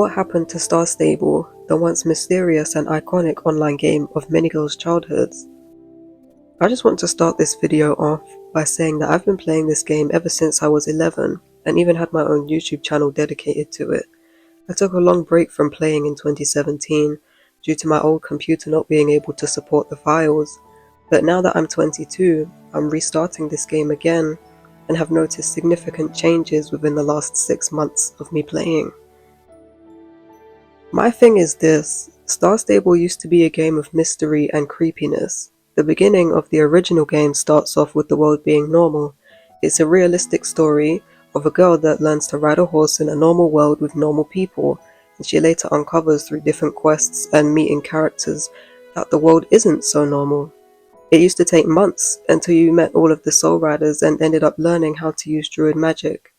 What happened to Star Stable, the once mysterious and iconic online game of many girls' childhoods? I just want to start this video off by saying that I've been playing this game ever since I was 11 and even had my own YouTube channel dedicated to it. I took a long break from playing in 2017 due to my old computer not being able to support the files, but now that I'm 22, I'm restarting this game again and have noticed significant changes within the last 6 months of me playing. My thing is this: Star Stable used to be a game of mystery and creepiness. The beginning of the original game starts off with the world being normal. It's a realistic story of a girl that learns to ride a horse in a normal world with normal people, and she later uncovers through different quests and meeting characters that the world isn't so normal. It used to take months until you met all of the Soul Riders and ended up learning how to use druid magic.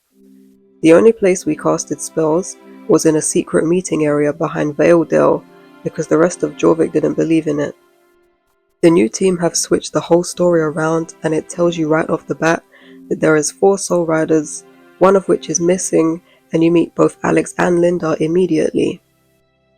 The only place we casted spells was in a secret meeting area behind Remodel because the rest of Jorvik didn't believe in it. The new team have switched the whole story around, and it tells you right off the bat that there is 4 Soul Riders, one of which is missing, and you meet both Alex and Linda immediately.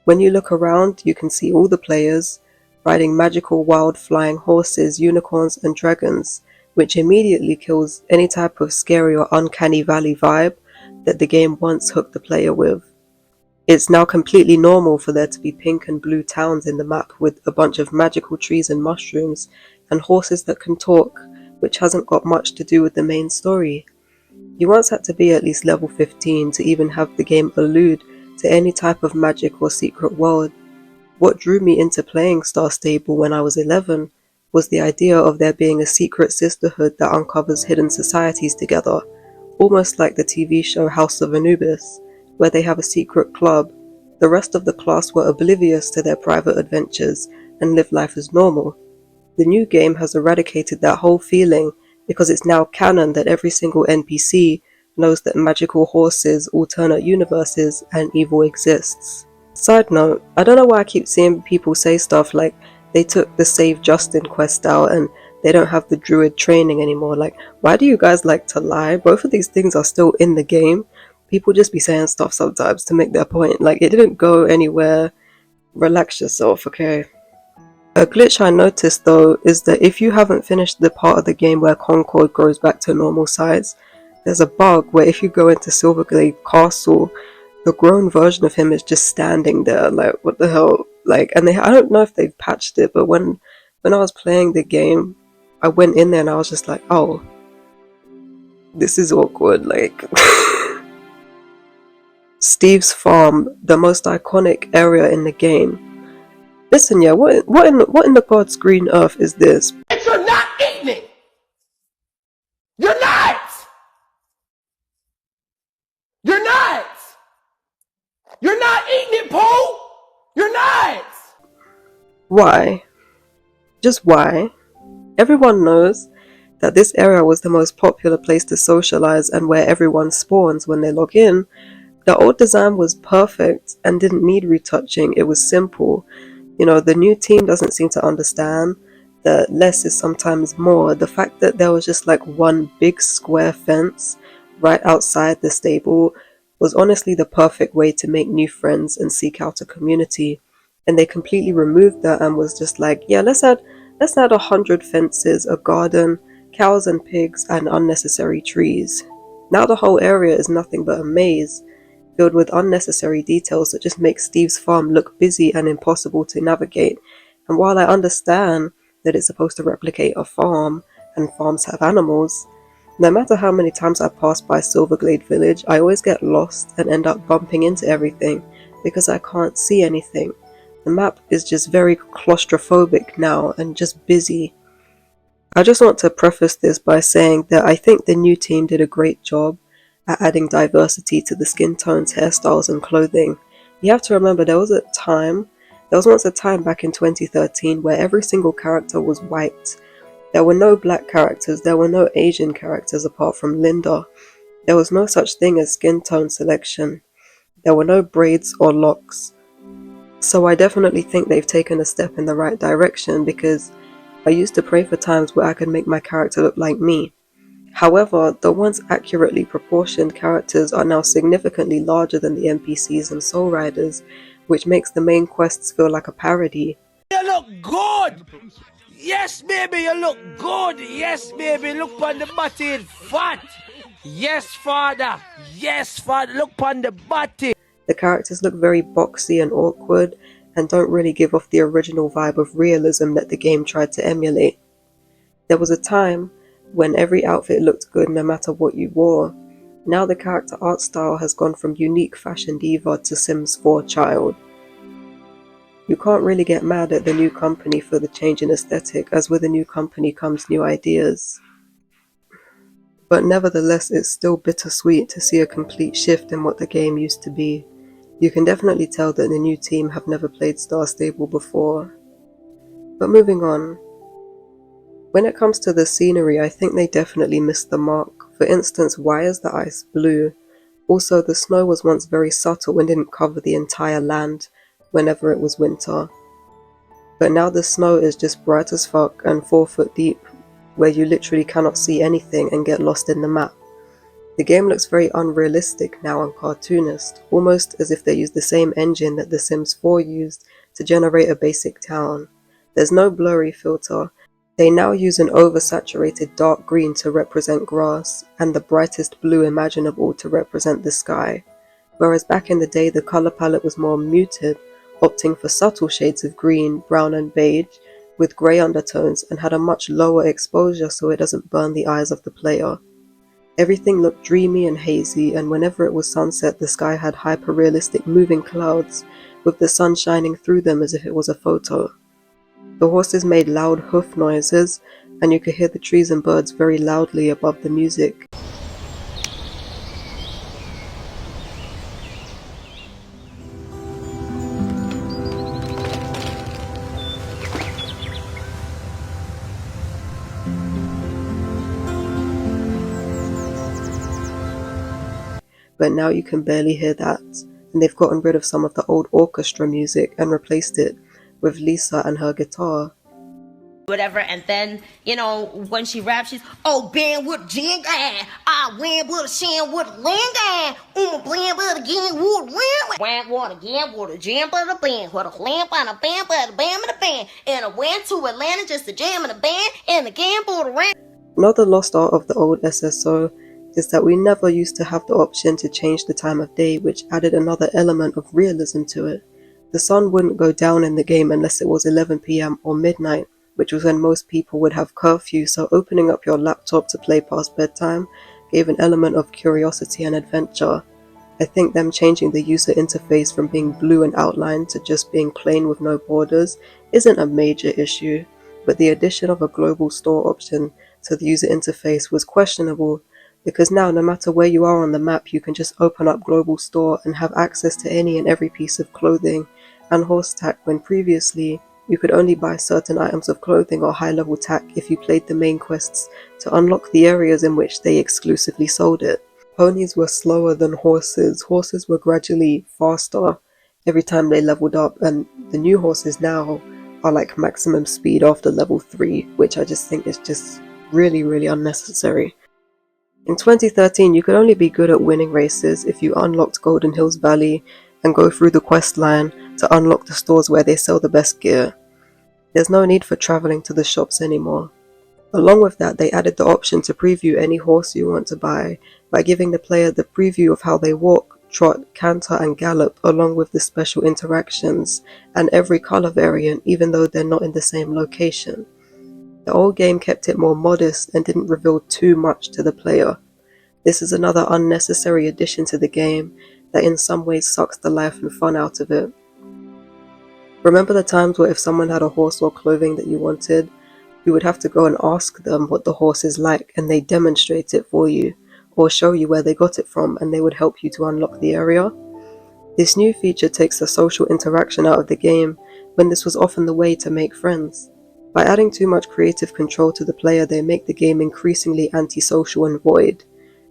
When you look around, you can see all the players riding magical wild flying horses, unicorns and dragons, which immediately kills any type of scary or uncanny valley vibe that the game once hooked the player with. It's now completely normal for there to be pink and blue towns in the map with a bunch of magical trees and mushrooms and horses that can talk, which hasn't got much to do with the main story. You once had to be at least level 15 to even have the game allude to any type of magic or secret world. What drew me into playing Star Stable when I was 11 was the idea of there being a secret sisterhood that uncovers hidden societies together, almost like the TV show House of Anubis, where they have a secret club. The rest of the class were oblivious to their private adventures and live life as normal. The new game has eradicated that whole feeling because it's now canon that every single NPC knows that magical horses, alternate universes, and evil exists. Side note, I don't know why I keep seeing people say stuff like they took the Save Justin quest out and they don't have the druid training anymore. Like, why do you guys like to lie? Both of these things are still in the game. People just be saying stuff sometimes to make their point. Like, it didn't go anywhere. Relax yourself, okay? A glitch I noticed though is that if you haven't finished the part of the game where Concord grows back to normal size, there's a bug where if you go into Silverglade Castle, the grown version of him is just standing there. Like, what the hell? Like, and I don't know if they've patched it, but when I was playing the game, I went in there and I was just like, oh, this is awkward. Like, Steve's farm, the most iconic area in the game. Listen, yeah, what in the God's green earth is this? You're not eating it! You're not! You're not! You're not eating it, Pooh! You're not! Why? Just why? Everyone knows that this area was the most popular place to socialize and where everyone spawns when they log in. The old design was perfect and didn't need retouching. It was simple. You know, the new team doesn't seem to understand that less is sometimes more. The fact that there was just like one big square fence right outside the stable was honestly the perfect way to make new friends and seek out a community. And they completely removed that and was just like, yeah, let's add 100 fences, a garden, cows and pigs, and unnecessary trees. Now the whole area is nothing but a maze, filled with unnecessary details that just make Steve's farm look busy and impossible to navigate. And while I understand that it's supposed to replicate a farm, and farms have animals, no matter how many times I pass by Silverglade Village, I always get lost and end up bumping into everything because I can't see anything. The map is just very claustrophobic now and just busy. I just want to preface this by saying that I think the new team did a great job at adding diversity to the skin tones, hairstyles and clothing. You have to remember there was once a time back in 2013 where every single character was white. There were no black characters, there were no Asian characters apart from Linda. There was no such thing as skin tone selection. There were no braids or locks. So I definitely think they've taken a step in the right direction because I used to pray for times where I could make my character look like me. However, the once accurately proportioned characters are now significantly larger than the NPCs and Soul Riders, which makes the main quests feel like a parody. You look good! Yes, baby, you look good! Yes, baby, look on the body, it's fat! Yes, father! Yes, father, look on the body! The characters look very boxy and awkward, and don't really give off the original vibe of realism that the game tried to emulate. There was a time when every outfit looked good no matter what you wore. Now the character art style has gone from unique fashion diva to Sims 4 child. You can't really get mad at the new company for the change in aesthetic, as with a new company comes new ideas. But nevertheless, it's still bittersweet to see a complete shift in what the game used to be. You can definitely tell that the new team have never played Star Stable before. But moving on. When it comes to the scenery, I think they definitely missed the mark. For instance, why is the ice blue? Also, the snow was once very subtle and didn't cover the entire land whenever it was winter. But now the snow is just bright as fuck and 4 foot deep, where you literally cannot see anything and get lost in the map. The game looks very unrealistic now and cartoonist, almost as if they used the same engine that The Sims 4 used to generate a basic town. There's no blurry filter. They now use an oversaturated dark green to represent grass, and the brightest blue imaginable to represent the sky. Whereas back in the day the color palette was more muted, opting for subtle shades of green, brown and beige, with grey undertones, and had a much lower exposure so it doesn't burn the eyes of the player. Everything looked dreamy and hazy, and whenever it was sunset the sky had hyper-realistic moving clouds, with the sun shining through them as if it was a photo. The horses made loud hoof noises, and you could hear the trees and birds very loudly above the music. But now you can barely hear that, and they've gotten rid of some of the old orchestra music and replaced it with Lisa and her guitar. Whatever, and then, when she raps, she's, oh, band with a jing, I win with a shin with a ling, blend with a game with a win, what again with a jam but a band, with a lamp on a band, but a band with a band, and I went to Atlanta just to jam in a band, and again for the rain. Another lost art of the old SSO is that we never used to have the option to change the time of day, which added another element of realism to it. The sun wouldn't go down in the game unless it was 11 PM or midnight, which was when most people would have curfew, so opening up your laptop to play past bedtime gave an element of curiosity and adventure. I think them changing the user interface from being blue and outlined to just being plain with no borders isn't a major issue, but the addition of a global store option to the user interface was questionable, because now no matter where you are on the map you can just open up global store and have access to any and every piece of clothing and horse tack, when previously you could only buy certain items of clothing or high-level tack if you played the main quests to unlock the areas in which they exclusively sold it. Ponies were slower than horses. Horses were gradually faster every time they leveled up, and the new horses now are like maximum speed after level 3, which I just think is just really, really unnecessary. In 2013, you could only be good at winning races if you unlocked Golden Hills Valley and go through the quest line to unlock the stores where they sell the best gear. There's no need for traveling to the shops anymore. Along with that, they added the option to preview any horse you want to buy by giving the player the preview of how they walk, trot, canter and gallop, along with the special interactions and every color variant, even though they're not in the same location. The old game kept it more modest and didn't reveal too much to the player. This is another unnecessary addition to the game that in some ways sucks the life and fun out of it. Remember the times where if someone had a horse or clothing that you wanted, you would have to go and ask them what the horse is like and they demonstrate it for you, or show you where they got it from and they would help you to unlock the area? This new feature takes the social interaction out of the game, when this was often the way to make friends. By adding too much creative control to the player, they make the game increasingly antisocial and void.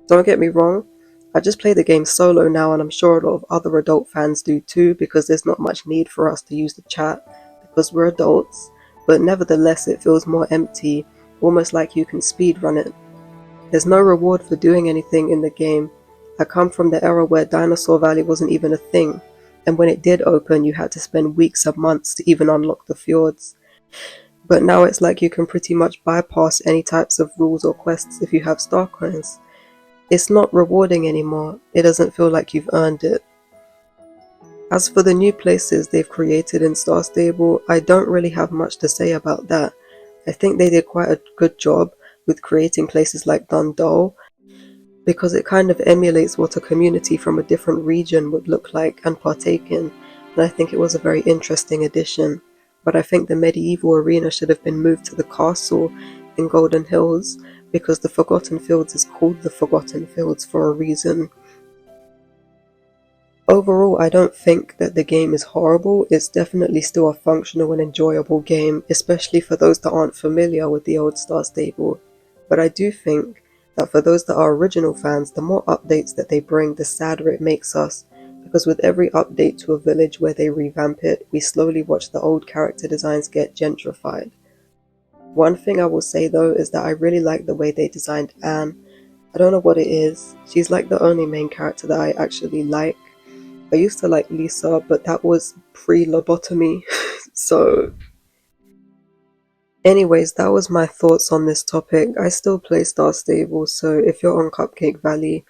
Don't get me wrong, I just play the game solo now, and I'm sure a lot of other adult fans do too, because there's not much need for us to use the chat because we're adults, but nevertheless it feels more empty, almost like you can speedrun it. There's no reward for doing anything in the game. I come from the era where Dinosaur Valley wasn't even a thing, and when it did open you had to spend weeks and months to even unlock the fjords. But now it's like you can pretty much bypass any types of rules or quests if you have star coins. It's not rewarding anymore, it doesn't feel like you've earned it. As for the new places they've created in Star Stable, I don't really have much to say about that. I think they did quite a good job with creating places like Dundalk, because it kind of emulates what a community from a different region would look like and partake in, and I think it was a very interesting addition. But I think the medieval arena should have been moved to the castle in Golden Hills, because the Forgotten Fields is called the Forgotten Fields for a reason. Overall, I don't think that the game is horrible. It's definitely still a functional and enjoyable game, especially for those that aren't familiar with the old Star Stable. But I do think that for those that are original fans, the more updates that they bring, the sadder it makes us, because with every update to a village where they revamp it, we slowly watch the old character designs get gentrified. One thing I will say though is that I really like the way they designed Anne. I don't know what it is, she's like the only main character that I actually like. I used to like Lisa, but that was pre-lobotomy. So anyways, that was my thoughts on this topic. I still play Star Stable, so if you're on Cupcake Valley,